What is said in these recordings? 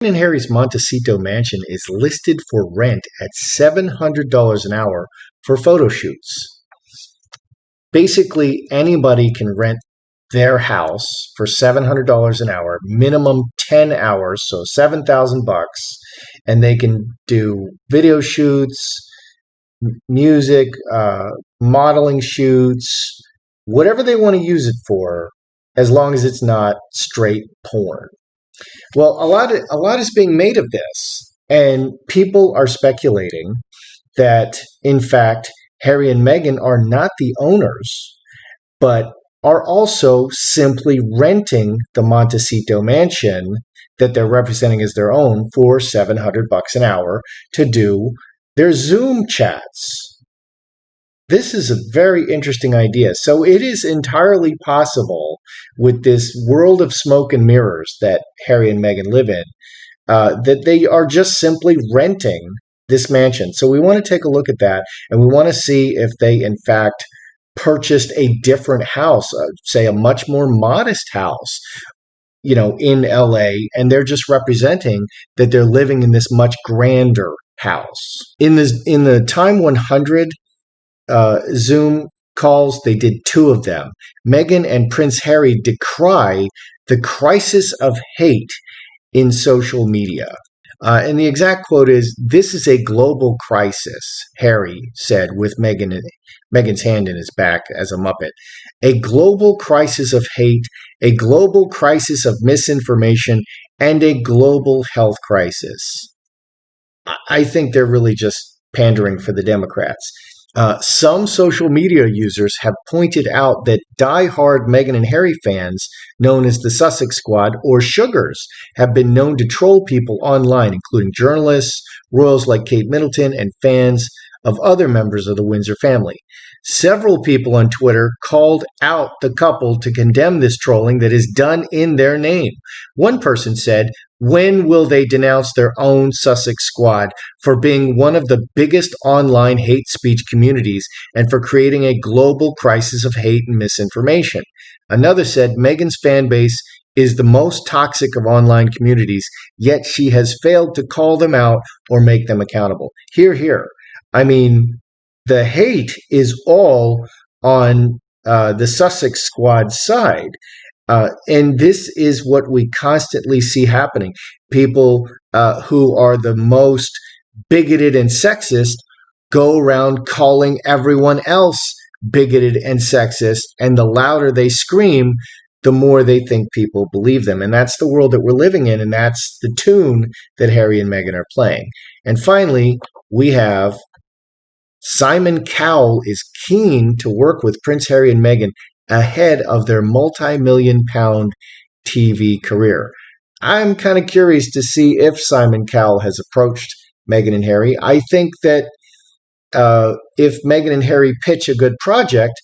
And Harry's Montecito mansion is listed for rent at $700 an hour for photo shoots. Basically, anybody can rent their house for $700 an hour, minimum 10 hours, so 7,000 bucks, and they can do video shoots, music, modeling shoots, whatever they want to use it for, as long as it's not straight porn. Well, a lot is being made of this, and people are speculating that, in fact, Harry and Meghan are not the owners, but are also simply renting the Montecito mansion that they're representing as their own for 700 bucks an hour to do their Zoom chats. This is a very interesting idea. So it is entirely possible with this world of smoke and mirrors that Harry and Meghan live in, that they are just simply renting this mansion. So we want to take a look at that, and we want to see if they, in fact, purchased a different house, say a much more modest house, in LA, and they're just representing that they're living in this much grander house. In the Time 100 Zoom calls, they did two of them. Meghan and Prince Harry decry the crisis of hate in social media. And the exact quote is, "This is a global crisis," Harry said with Meghan's hand in his back as a Muppet. "A global crisis of hate, a global crisis of misinformation, and a global health crisis." I think they're really just pandering for the Democrats. Some social media users have pointed out that die-hard Meghan and Harry fans, known as the Sussex Squad or Sugars, have been known to troll people online, including journalists, royals like Kate Middleton, and fans of other members of the Windsor family. Several people on Twitter called out the couple to condemn this trolling that is done in their name. One person said, "When will they denounce their own Sussex Squad for being one of the biggest online hate speech communities and for creating a global crisis of hate and misinformation?" Another said, "Meghan's fan base is the most toxic of online communities, yet she has failed to call them out or make them accountable." Hear, hear. I mean, the hate is all on the Sussex Squad side. And this is what we constantly see happening. People who are the most bigoted and sexist go around calling everyone else bigoted and sexist. And the louder they scream, the more they think people believe them. And that's the world that we're living in. And that's the tune that Harry and Meghan are playing. And finally, we have Simon Cowell is keen to work with Prince Harry and Meghan ahead of their multi-million-pound TV career. I'm kind of curious to see if Simon Cowell has approached Meghan and Harry. I think that if Meghan and Harry pitch a good project,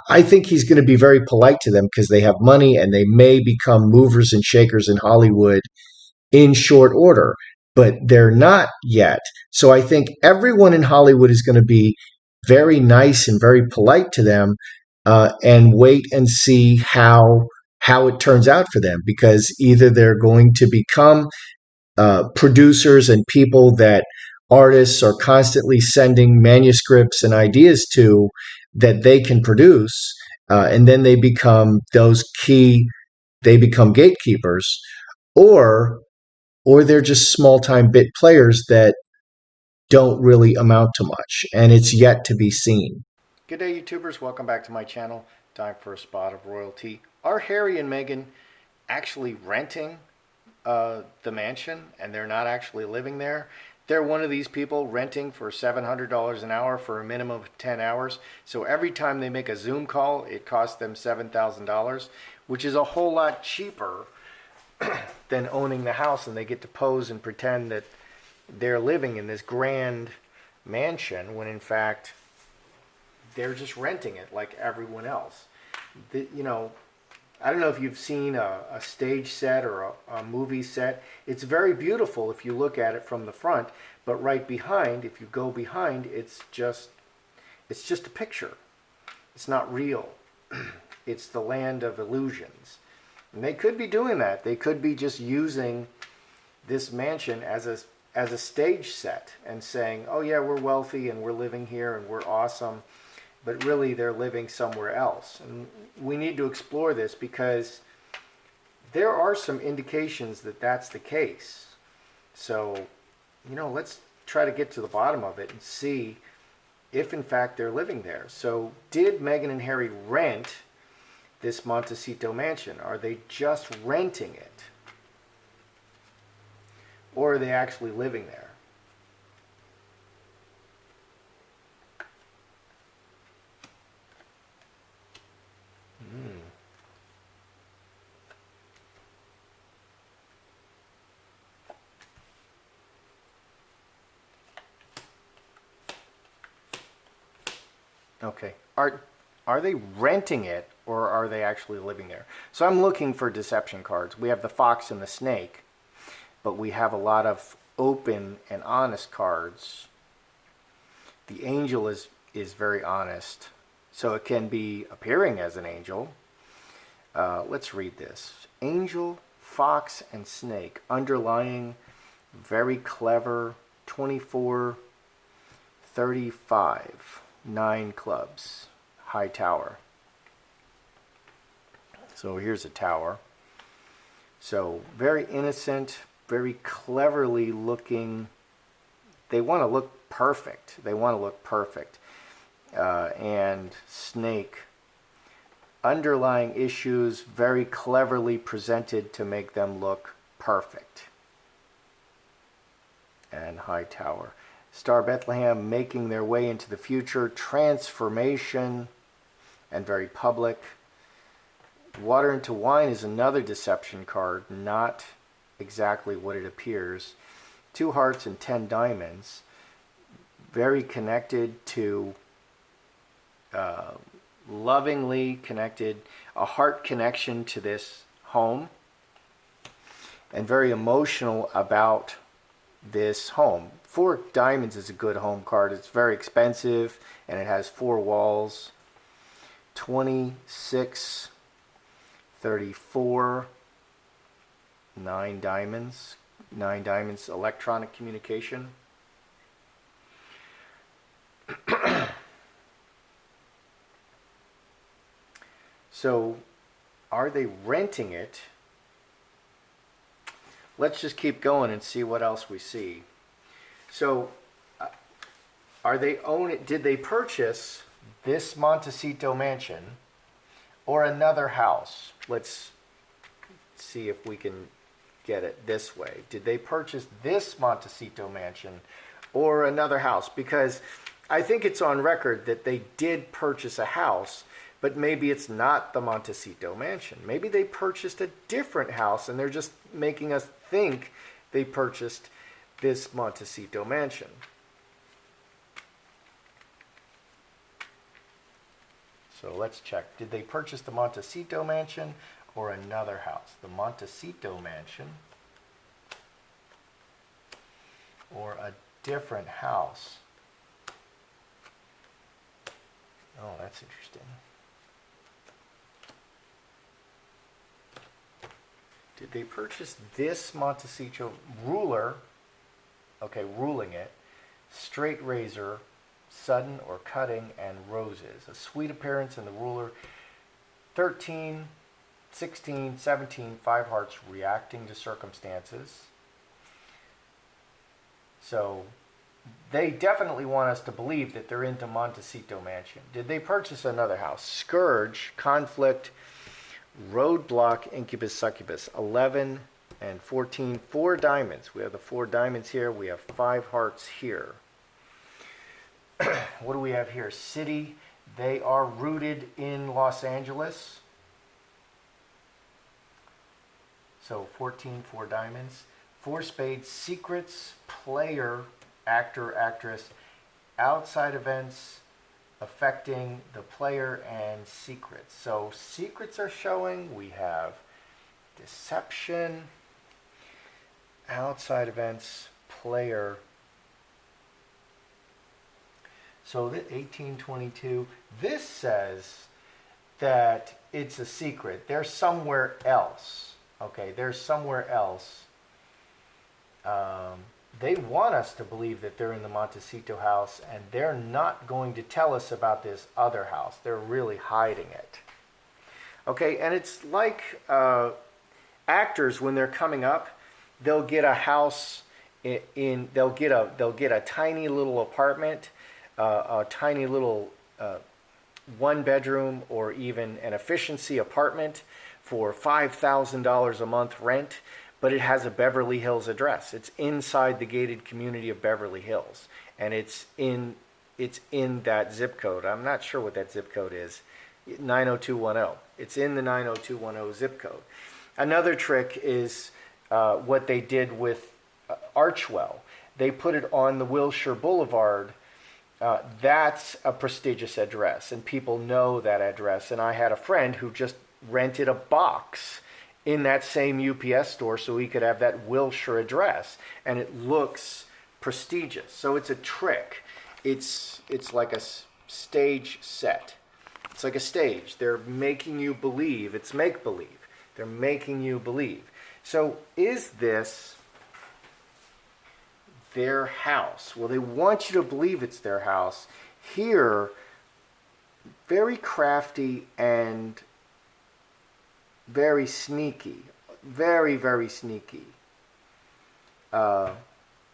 I think he's going to be very polite to them because they have money and they may become movers and shakers in Hollywood in short order, but they're not yet. So I think everyone in Hollywood is going to be very nice and very polite to them, and wait and see how it turns out for them, because either they're going to become producers and people that artists are constantly sending manuscripts and ideas to that they can produce, and then they become gatekeepers, or they're just small-time bit players that don't really amount to much, and it's yet to be seen. Good day, YouTubers. Welcome back to my channel. Time for a spot of royalty. Are Harry and Meghan actually renting the mansion, and they're not actually living there? They're one of these people renting for $700 an hour for a minimum of 10 hours. So every time they make a Zoom call, it costs them $7,000, which is a whole lot cheaper than owning the house, and they get to pose and pretend that they're living in this grand mansion when in fact they're just renting it like everyone else. I don't know if you've seen a stage set or a movie set. It's very beautiful if you look at it from the front, but right behind, if you go behind, it's just a picture. It's not real. It's the land of illusions. And they could be doing that. They could be just using this mansion as a stage set and saying, oh yeah, we're wealthy and we're living here and we're awesome, but really they're living somewhere else. And we need to explore this because there are some indications that that's the case. So, let's try to get to the bottom of it and see if in fact they're living there. So did Meghan and Harry rent this Montecito mansion? Are they just renting it? Or are they actually living there? Okay. Are they renting it or are they actually living there? So I'm looking for deception cards. We have the fox and the snake, but we have a lot of open and honest cards. The angel is very honest, so it can be appearing as an angel. Let's read this. Angel, fox, and snake. Underlying, very clever, 24, 35. 9 clubs. High tower. So here's a tower. So very innocent, very cleverly looking. They want to look perfect. And snake. Underlying issues very cleverly presented to make them look perfect. And high tower. Star Bethlehem, making their way into the future, transformation, and very public. Water into wine is another deception card, not exactly what it appears. 2 hearts and 10 diamonds, very connected to, lovingly connected, a heart connection to this home, and very emotional about this home. 4 diamonds is a good home card. It's very expensive and it has 4 walls. 26, 34, 9 diamonds. 9 diamonds, electronic communication. So, are they renting it? Let's just keep going and see what else we see. So, are they own it? Did they purchase this Montecito mansion or another house? Let's see if we can get it this way. Did they purchase this Montecito mansion or another house? Because I think it's on record that they did purchase a house, but maybe it's not the Montecito mansion. Maybe they purchased a different house and they're just making us think they purchased this Montecito mansion. So let's check. Did they purchase the Montecito mansion or another house? The Montecito mansion or a different house? Oh, that's interesting. Did they purchase this Montecito ruler? Okay, ruling it. Straight razor, sudden or cutting, and roses. A sweet appearance in the ruler. 13, 16, 17, 5 hearts, reacting to circumstances. So they definitely want us to believe that they're into Montecito mansion. Did they purchase another house? Scourge, conflict, roadblock, incubus, succubus. 11 and 14, 4 diamonds. We have the 4 diamonds here. We have 5 hearts here. What do we have here? City. They are rooted in Los Angeles. So 14, 4 diamonds. 4 spades, secrets, player, actor, actress, outside events affecting the player, and secrets. So secrets are showing. We have deception, outside events, player. So the 1822, this says that it's a secret. They're somewhere else. Okay, they're somewhere else. They want us to believe that they're in the Montecito house, and they're not going to tell us about this other house. They're really hiding it. Okay, and it's like actors when they're coming up, they'll get a house they'll get a tiny little apartment, a tiny little one bedroom or even an efficiency apartment for $5,000 a month rent, but it has a Beverly Hills address. It's inside the gated community of Beverly Hills, and it's in that zip code. I'm not sure what that zip code is. 90210. It's in the 90210 zip code. Another trick is what they did with Archwell. They put it on the Wilshire Boulevard. That's a prestigious address, and people know that address. And I had a friend who just rented a box in that same UPS store so he could have that Wilshire address, and it looks prestigious. So it's a trick. It's like a stage set. It's like a stage. They're making you believe. It's make-believe. They're making you believe. So is this their house? Well, they want you to believe it's their house. Here, very crafty and very sneaky. Very, very sneaky.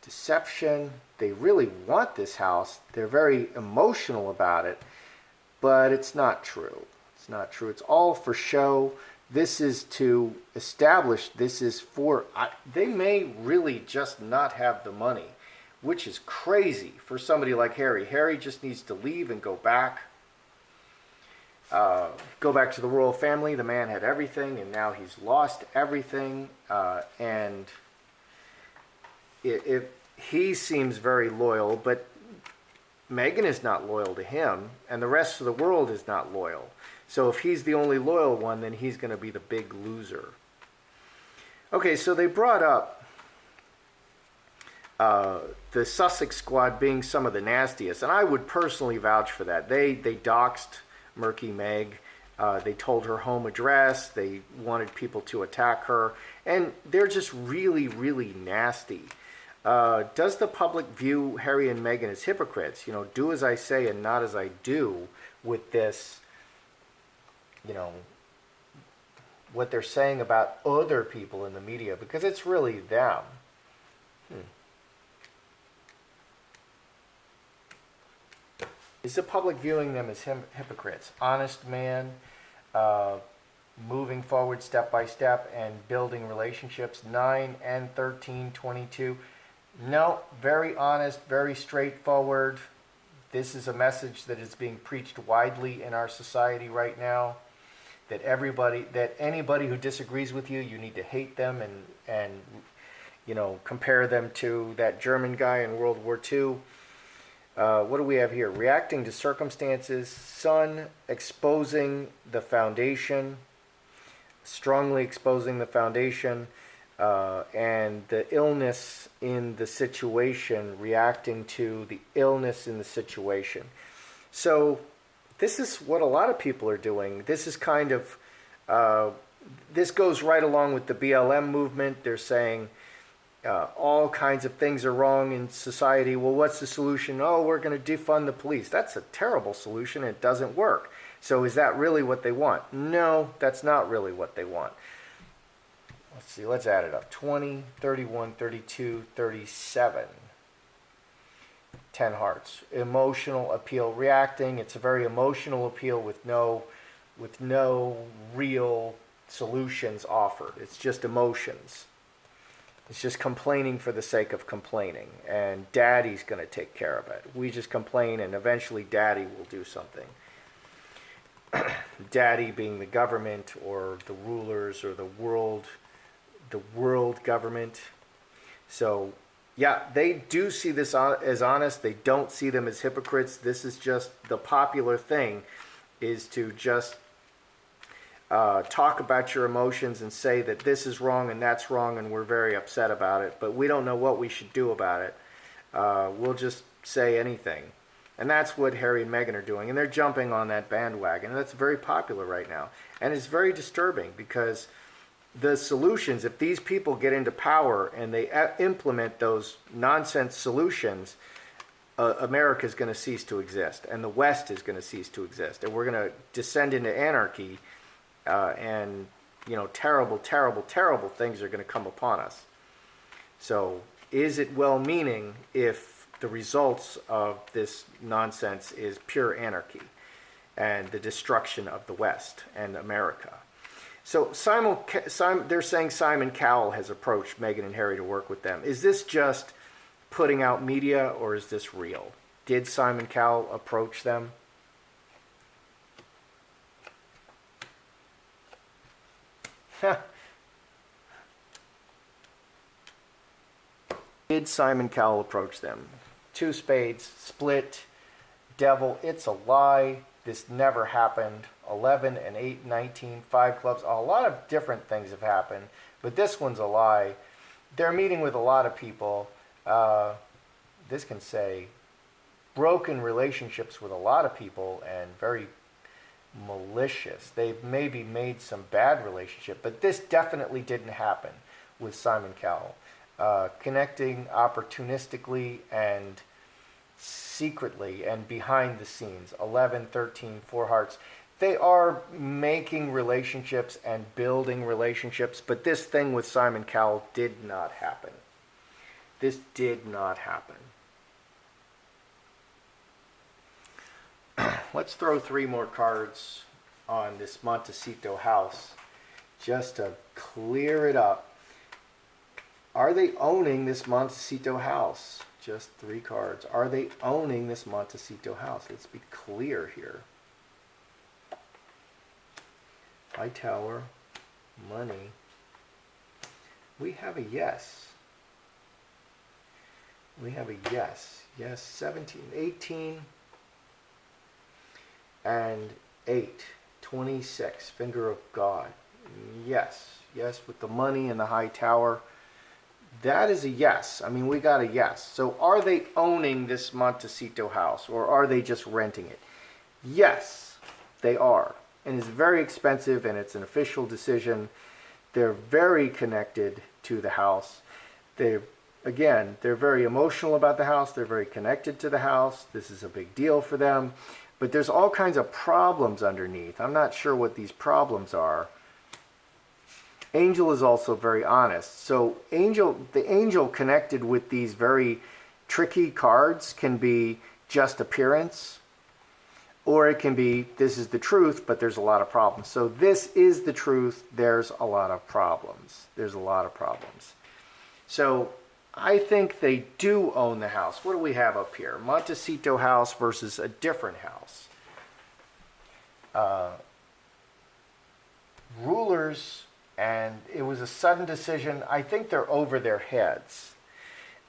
Deception. They really want this house. They're very emotional about it. But it's not true. It's not true. It's all for show. This is to establish, this is for, they may really just not have the money, which is crazy for somebody like Harry. Harry just needs to leave and go back. Go back to the royal family. The man had everything, and now he's lost everything. And he seems very loyal, but Meghan is not loyal to him, and the rest of the world is not loyal. So if he's the only loyal one, then he's going to be the big loser. Okay, so they brought up the Sussex Squad being some of the nastiest, and I would personally vouch for that. They doxed Murky Meg. They told her home address. They wanted people to attack her, and they're just really, really nasty. Does the public view Harry and Meghan as hypocrites? You know, do as I say and not as I do with this, you know, what they're saying about other people in the media, because it's really them. Is the public viewing them as hypocrites? Honest man, moving forward step by step and building relationships. 9 and 13:22. No, very honest, very straightforward. This is a message that is being preached widely in our society right now. That anybody who disagrees with you, you need to hate them and you know, compare them to that German guy in World War II. What do we have here? Reacting to circumstances. Sun exposing the foundation, strongly exposing the foundation. And the illness in the situation, reacting to the illness in the situation. So this is what a lot of people are doing. This is kind of, this goes right along with the BLM movement. They're saying all kinds of things are wrong in society. Well, what's the solution? Oh, we're going to defund the police. That's a terrible solution. It doesn't work. So is that really what they want? No, that's not really what they want. Let's see, let's add it up. 20, 31, 32, 37. 10 hearts. Emotional appeal, reacting. It's a very emotional appeal with no real solutions offered. It's just emotions. It's just complaining for the sake of complaining. And Daddy's going to take care of it. We just complain and eventually Daddy will do something. Daddy being the government or the rulers or the world government. So yeah, they do see this as honest. They don't see them as hypocrites. This is just the popular thing, is to just talk about your emotions and say that this is wrong and that's wrong and we're very upset about it, but we don't know what we should do about it. We'll just say anything. And that's what Harry and Meghan are doing, and they're jumping on that bandwagon, and that's very popular right now. And it's very disturbing because the solutions, if these people get into power and they implement those nonsense solutions, America is going to cease to exist, and the West is going to cease to exist, and we're going to descend into anarchy, and terrible, terrible, terrible things are going to come upon us. So, is it well-meaning if the results of this nonsense is pure anarchy and the destruction of the West and America? So they're saying Simon Cowell has approached Meghan and Harry to work with them. Is this just putting out media, or is this real? Did Simon Cowell approach them? Did Simon Cowell approach them? 2 spades, split, devil, it's a lie. This never happened. 11 and 8, 19, 5 clubs. A lot of different things have happened, but this one's a lie. They're meeting with a lot of people. This can say broken relationships with a lot of people and very malicious. They've maybe made some bad relationship, but this definitely didn't happen with Simon Cowell. Connecting opportunistically and secretly and behind the scenes. 11, 13, 4 hearts. They are making relationships and building relationships, but this thing with Simon Cowell did not happen. This did not happen. Let's throw 3 more cards on this Montecito house just to clear it up. Are they owning this Montecito house? Just 3 cards. Are they owning this Montecito house? Let's be clear here. High Tower, money. We have a yes. We have a yes. Yes, 17, 18, and 8, 26. Finger of God. Yes. Yes, with the money and the High Tower. That is a yes. I mean, we got a yes. So are they owning this Montecito house, or are they just renting it? Yes, they are. And it's very expensive, and it's an official decision. They're very connected to the house. They're very emotional about the house. They're very connected to the house. This is a big deal for them. But there's all kinds of problems underneath. I'm not sure what these problems are. Angel is also very honest. So the angel connected with these very tricky cards can be just appearance, or it can be this is the truth, but there's a lot of problems. So this is the truth. There's a lot of problems. There's a lot of problems. So I think they do own the house. What do we have up here? Montecito house versus a different house. Rulers, and it was a sudden decision. I think they're over their heads.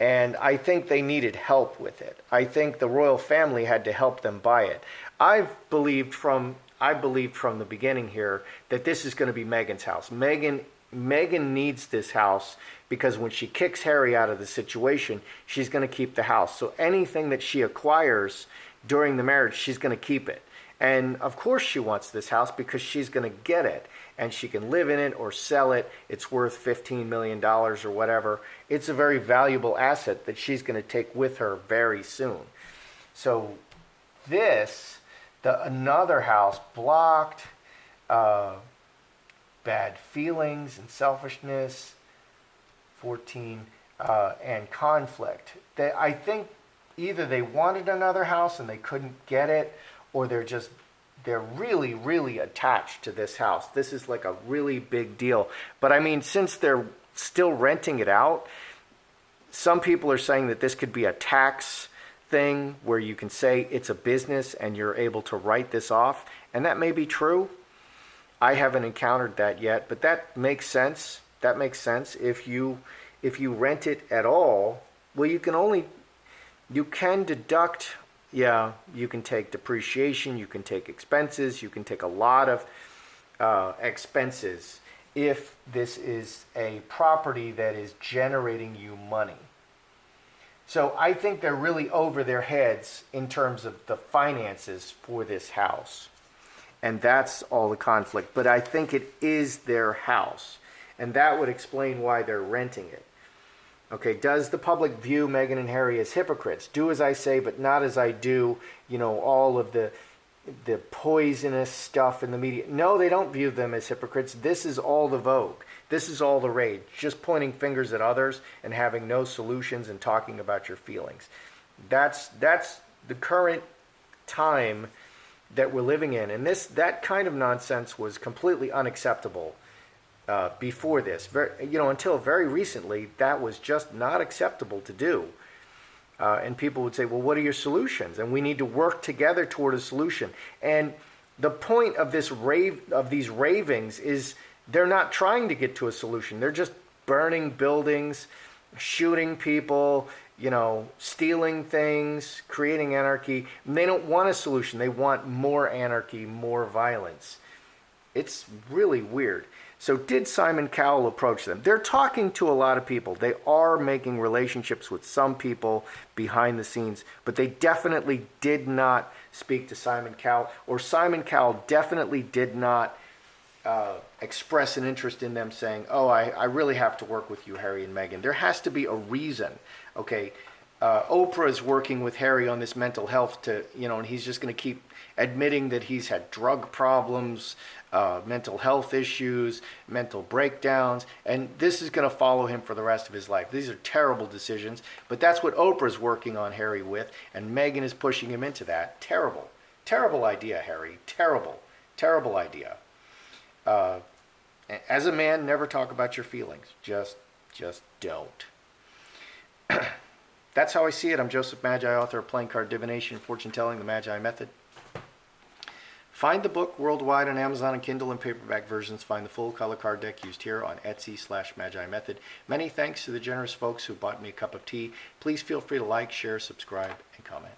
And I think they needed help with it. I think the royal family had to help them buy it. I believed from the beginning here that this is going to be Meghan's house. Meghan needs this house because when she kicks Harry out of the situation, she's going to keep the house. So anything that she acquires during the marriage, she's going to keep it. And of course she wants this house because she's going to get it. And she can live in it or sell it. It's worth $15 million or whatever. It's a very valuable asset that she's going to take with her very soon. So this, another house, blocked, bad feelings and selfishness, 14, and conflict. I think either they wanted another house and they couldn't get it, or they're really, really attached to this house. This is like a really big deal. But I mean, since they're still renting it out, some people are saying that this could be a tax thing where you can say it's a business and you're able to write this off. And that may be true. I haven't encountered that yet, but that makes sense. That makes sense. If you rent it at all, well, you can deduct. Yeah, you can take depreciation, you can take expenses, you can take a lot of expenses if this is a property that is generating you money. So I think they're really over their heads in terms of the finances for this house. And that's all the conflict. But I think it is their house. and that would explain why they're renting it. Okay, does the public view Meghan and Harry as hypocrites? Do as I say, but not as I do. You know, all of the poisonous stuff in the media. No, they don't view them as hypocrites. This is all the vogue. This is all the rage. Just pointing fingers at others and having no solutions and talking about your feelings. That's the current time that we're living in, and that kind of nonsense was completely unacceptable before this. Until very recently, that was just not acceptable to do. And people would say, well, what are your solutions? And we need to work together toward a solution. And the point of these ravings is they're not trying to get to a solution. They're just burning buildings, shooting people, stealing things, creating anarchy. And they don't want a solution. They want more anarchy, more violence. It's really weird. So did Simon Cowell approach them? They're talking to a lot of people. They are making relationships with some people behind the scenes, but they definitely did not speak to Simon Cowell, or Simon Cowell definitely did not express an interest in them saying, oh, I really have to work with you, Harry and Meghan. There has to be a reason. Okay, Oprah is working with Harry on this mental health and he's just going to keep admitting that he's had drug problems, mental health issues, mental breakdowns, and this is going to follow him for the rest of his life. These are terrible decisions, but that's what Oprah's working on Harry with, and Meghan is pushing him into that. Terrible. Terrible idea, Harry. Terrible. Terrible idea. As a man, never talk about your feelings. Just don't. That's how I see it. I'm Joseph Magi, author of Playing Card Divination, Fortune Telling, The Magi Method. Find the book worldwide on Amazon and Kindle and paperback versions. Find the full color card deck used here on Etsy/Magi Method. Many thanks to the generous folks who bought me a cup of tea. Please feel free to like, share, subscribe, and comment.